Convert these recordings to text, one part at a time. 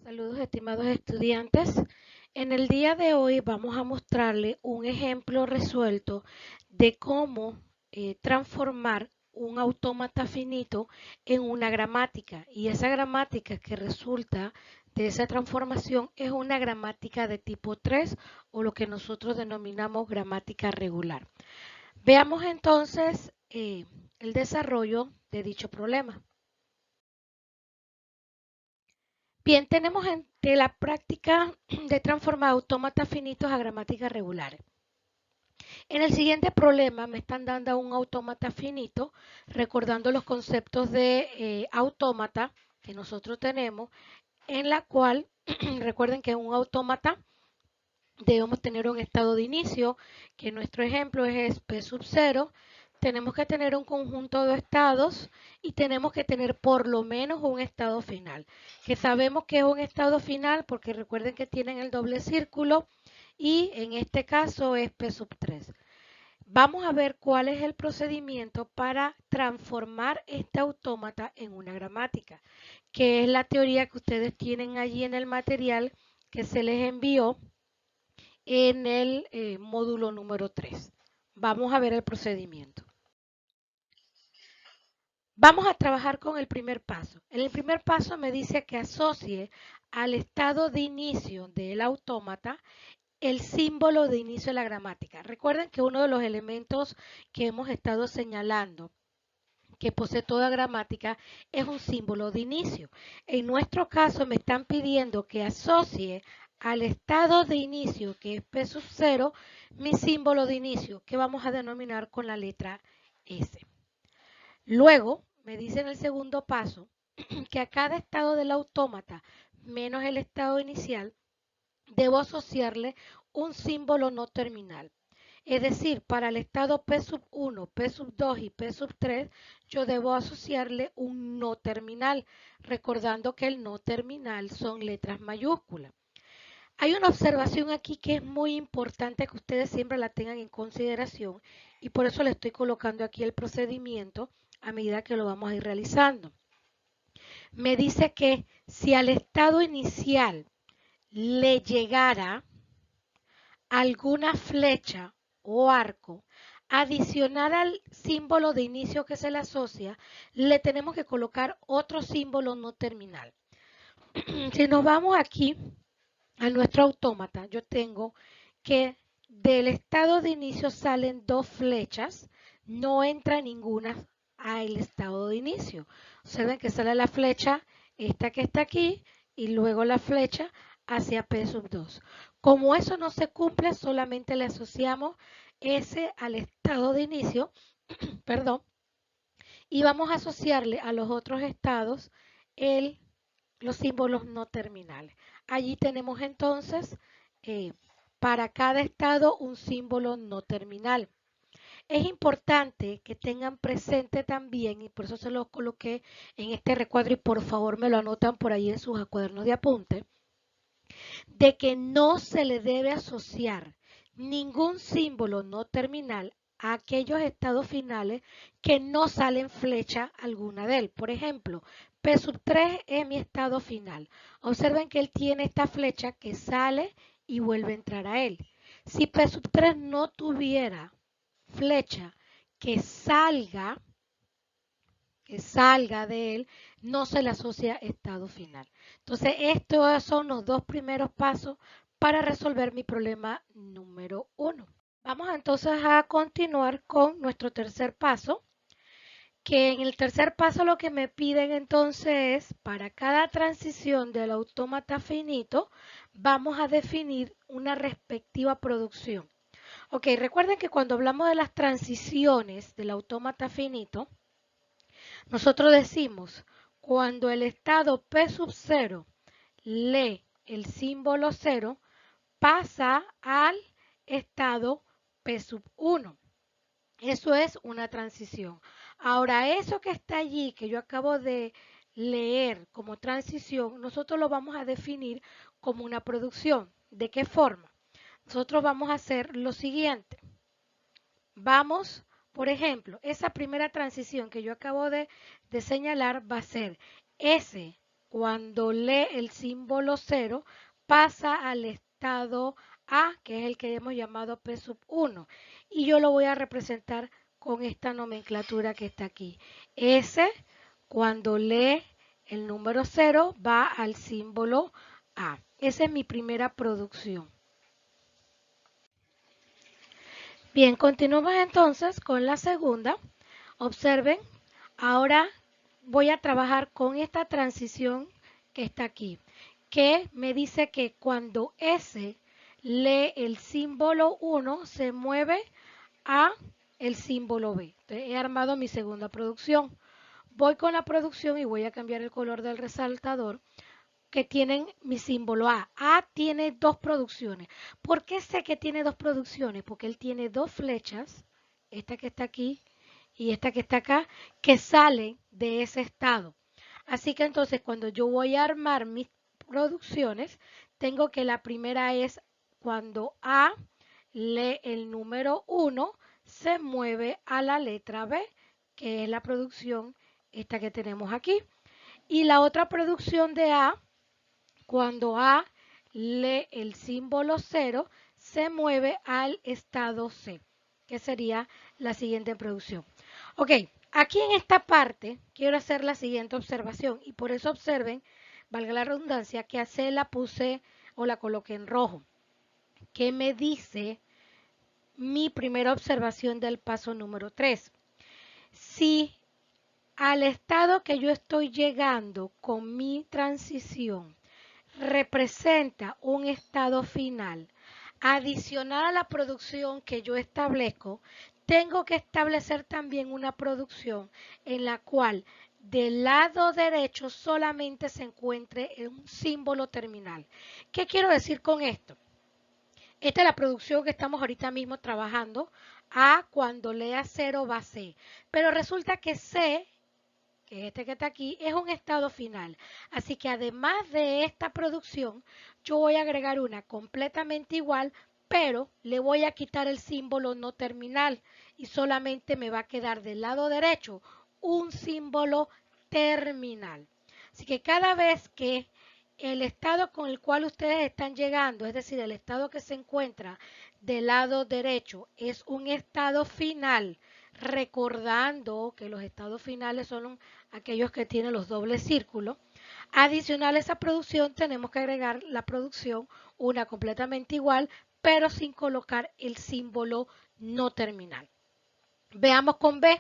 Saludos, estimados estudiantes. En el día de hoy vamos a mostrarle un ejemplo resuelto de cómo transformar un autómata finito en una gramática. Y esa gramática que resulta de esa transformación es una gramática de tipo 3 o lo que nosotros denominamos gramática regular. Veamos entonces el desarrollo de dicho problema. Bien, tenemos de la práctica de transformar autómatas finitos a gramáticas regulares. En el siguiente problema me están dando un autómata finito, recordando los conceptos de autómata que nosotros tenemos, en la cual recuerden que un autómata debemos tener un estado de inicio, que nuestro ejemplo es P sub 0. Tenemos que tener un conjunto de estados y tenemos que tener por lo menos un estado final, que sabemos que es un estado final porque recuerden que tienen el doble círculo y en este caso es P sub 3. Vamos a ver cuál es el procedimiento para transformar este autómata en una gramática, que es la teoría que ustedes tienen allí en el material que se les envió en el módulo número 3. Vamos a ver el procedimiento. Vamos a trabajar con el primer paso. En el primer paso me dice que asocie al estado de inicio del autómata el símbolo de inicio de la gramática. Recuerden que uno de los elementos que hemos estado señalando que posee toda gramática es un símbolo de inicio. En nuestro caso me están pidiendo que asocie al estado de inicio, que es P sub 0, mi símbolo de inicio, que vamos a denominar con la letra S. Luego, me dice en el segundo paso que a cada estado del autómata menos el estado inicial, debo asociarle un símbolo no terminal. Es decir, para el estado P sub 1, P sub 2 y P sub 3, yo debo asociarle un no terminal, recordando que el no terminal son letras mayúsculas. Hay una observación aquí que es muy importante que ustedes siempre la tengan en consideración y por eso le estoy colocando aquí el procedimiento a medida que lo vamos a ir realizando. Me dice que si al estado inicial le llegara alguna flecha o arco adicional al símbolo de inicio que se le asocia, le tenemos que colocar otro símbolo no terminal. Si nos vamos aquí a nuestro autómata, yo tengo que del estado de inicio salen dos flechas, no entra ninguna al estado de inicio. Observen que sale la flecha, esta que está aquí, y luego la flecha hacia P sub 2. Como eso no se cumple, solamente le asociamos S al estado de inicio, perdón, y vamos a asociarle a los otros estados los símbolos no terminales. Allí tenemos entonces eh, para cada estado un símbolo no terminal. Es importante que tengan presente también, y por eso se los coloqué en este recuadro y por favor me lo anotan por ahí en sus cuadernos de apunte, de que no se le debe asociar ningún símbolo no terminal a aquellos estados finales que no salen flecha alguna de él. Por ejemplo, P sub 3 es mi estado final. Observen que él tiene esta flecha que sale y vuelve a entrar a él. Si P sub 3 no tuviera flecha que salga de él, no se le asocia estado final. Entonces, estos son los dos primeros pasos para resolver mi problema número 1. Vamos entonces a continuar con nuestro tercer paso, que en el tercer paso lo que me piden entonces es, para cada transición del autómata finito, vamos a definir una respectiva producción. Ok, recuerden que cuando hablamos de las transiciones del autómata finito, nosotros decimos, cuando el estado P sub 0 lee el símbolo 0, pasa al estado P sub 1. Eso es una transición. Ahora, eso que está allí, que yo acabo de leer como transición, nosotros lo vamos a definir como una producción. ¿De qué forma? Nosotros vamos a hacer lo siguiente. Vamos, por ejemplo, esa primera transición que yo acabo de señalar va a ser S cuando lee el símbolo 0, pasa al estado A, que es el que hemos llamado P sub 1. Y yo lo voy a representar con esta nomenclatura que está aquí. S, cuando lee el número 0, va al símbolo A. Esa es mi primera producción. Bien, continuamos entonces con la segunda. Observen, ahora voy a trabajar con esta transición que está aquí, que me dice que cuando S lee el símbolo 1 se mueve a el símbolo B. Entonces, he armado mi segunda producción. Voy con la producción y voy a cambiar el color del resaltador que tienen mi símbolo A. A tiene dos producciones. ¿Por qué sé que tiene dos producciones? Porque él tiene dos flechas, esta que está aquí y esta que está acá, que salen de ese estado. Así que entonces cuando yo voy a armar mis producciones, tengo que la primera es cuando A lee el número 1, se mueve a la letra B, que es la producción esta que tenemos aquí. Y la otra producción de A, cuando A lee el símbolo 0, se mueve al estado C, que sería la siguiente producción. Ok, aquí en esta parte quiero hacer la siguiente observación y por eso observen, valga la redundancia, que a C la puse o la coloqué en rojo. ¿Qué me dice mi primera observación del paso número 3? Si al estado que yo estoy llegando con mi transición representa un estado final adicional a la producción que yo establezco, tengo que establecer también una producción en la cual del lado derecho solamente se encuentre un símbolo terminal. ¿Qué quiero decir con esto? Esta es la producción que estamos ahorita mismo trabajando. A cuando lea 0 va a C. Pero resulta que C, que es este que está aquí, es un estado final. Así que además de esta producción, yo voy a agregar una completamente igual, pero le voy a quitar el símbolo no terminal y solamente me va a quedar del lado derecho un símbolo terminal. Así que cada vez que el estado con el cual ustedes están llegando, es decir, el estado que se encuentra del lado derecho, es un estado final, recordando que los estados finales son aquellos que tienen los dobles círculos. Adicional a esa producción tenemos que agregar la producción, una completamente igual, pero sin colocar el símbolo no terminal. Veamos con B.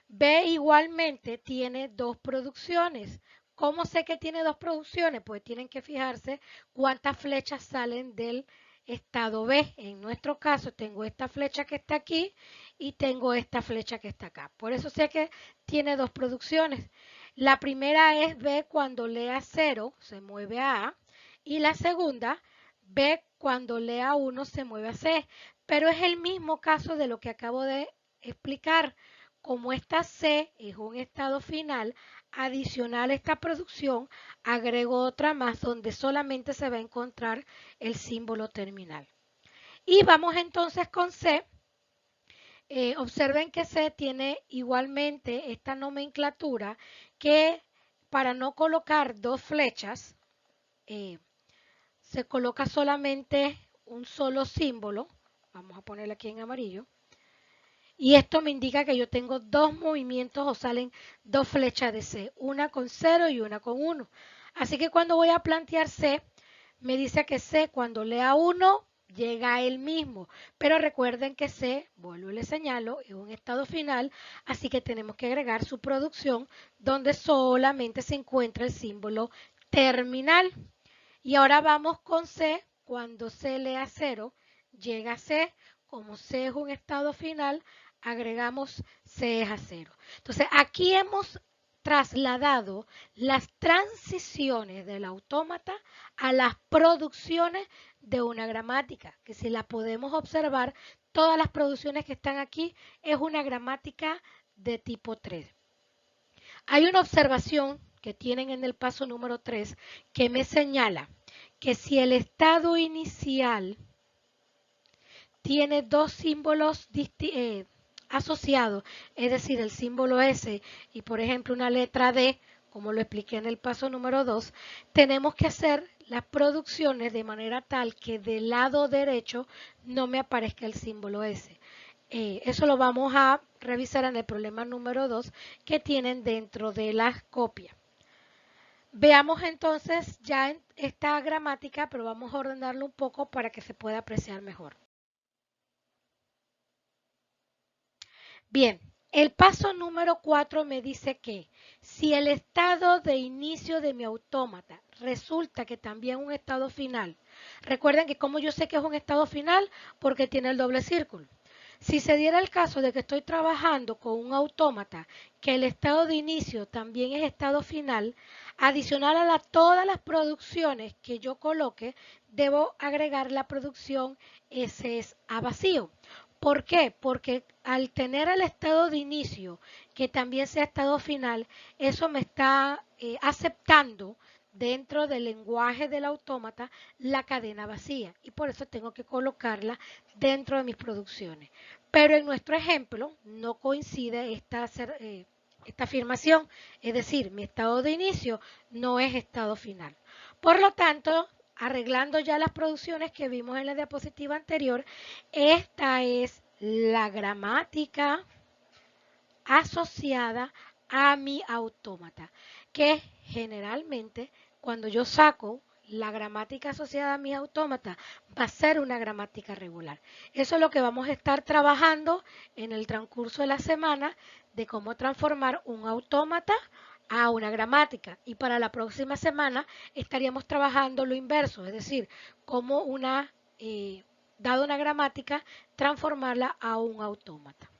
B igualmente tiene dos producciones. ¿Cómo sé que tiene dos producciones? Pues tienen que fijarse cuántas flechas salen del estado B. En nuestro caso tengo esta flecha que está aquí y tengo esta flecha que está acá. Por eso sé que tiene dos producciones. La primera es B cuando lea 0 se mueve a A y la segunda B cuando lea 1 se mueve a C. Pero es el mismo caso de lo que acabo de explicar. Como esta C es un estado final, adicional a esta producción, agrego otra más donde solamente se va a encontrar el símbolo terminal. Y vamos entonces con C. Observen que C tiene igualmente esta nomenclatura que para no colocar dos flechas, se coloca solamente un solo símbolo. Vamos a ponerlo aquí en amarillo. Y esto me indica que yo tengo dos movimientos o salen dos flechas de C, una con 0 y una con 1. Así que cuando voy a plantear C, me dice que C cuando lea 1 llega a él mismo. Pero recuerden que C, vuelvo y le señalo, es un estado final, así que tenemos que agregar su producción donde solamente se encuentra el símbolo terminal. Y ahora vamos con C, cuando C lea 0, llega a C, como C es un estado final, agregamos C es a 0. Entonces aquí hemos trasladado las transiciones del autómata a las producciones de una gramática, que si la podemos observar, todas las producciones que están aquí es una gramática de tipo 3. Hay una observación que tienen en el paso número 3 que me señala que si el estado inicial tiene dos símbolos asociados, es decir, el símbolo S y por ejemplo una letra D, como lo expliqué en el paso número 2, tenemos que hacer las producciones de manera tal que del lado derecho no me aparezca el símbolo S. Eso lo vamos a revisar en el problema número 2 que tienen dentro de las copias. Veamos entonces ya esta gramática, pero vamos a ordenarlo un poco para que se pueda apreciar mejor. Bien, el paso número 4 me dice que si el estado de inicio de mi autómata resulta que también es un estado final, recuerden que como yo sé que es un estado final, porque tiene el doble círculo. Si se diera el caso de que estoy trabajando con un autómata que el estado de inicio también es estado final, adicional a todas las producciones que yo coloque, debo agregar la producción SS a vacío. ¿Por qué? Porque al tener el estado de inicio, que también sea estado final, eso me está aceptando dentro del lenguaje del autómata la cadena vacía y por eso tengo que colocarla dentro de mis producciones. Pero en nuestro ejemplo no coincide esta afirmación, es decir, mi estado de inicio no es estado final. Por lo tanto, arreglando ya las producciones que vimos en la diapositiva anterior, esta es la gramática asociada a mi autómata, que generalmente cuando yo saco la gramática asociada a mi autómata va a ser una gramática regular. Eso es lo que vamos a estar trabajando en el transcurso de la semana de cómo transformar un autómata a una gramática. Y para la próxima semana estaríamos trabajando lo inverso, es decir, cómo dada una gramática, transformarla a un autómata.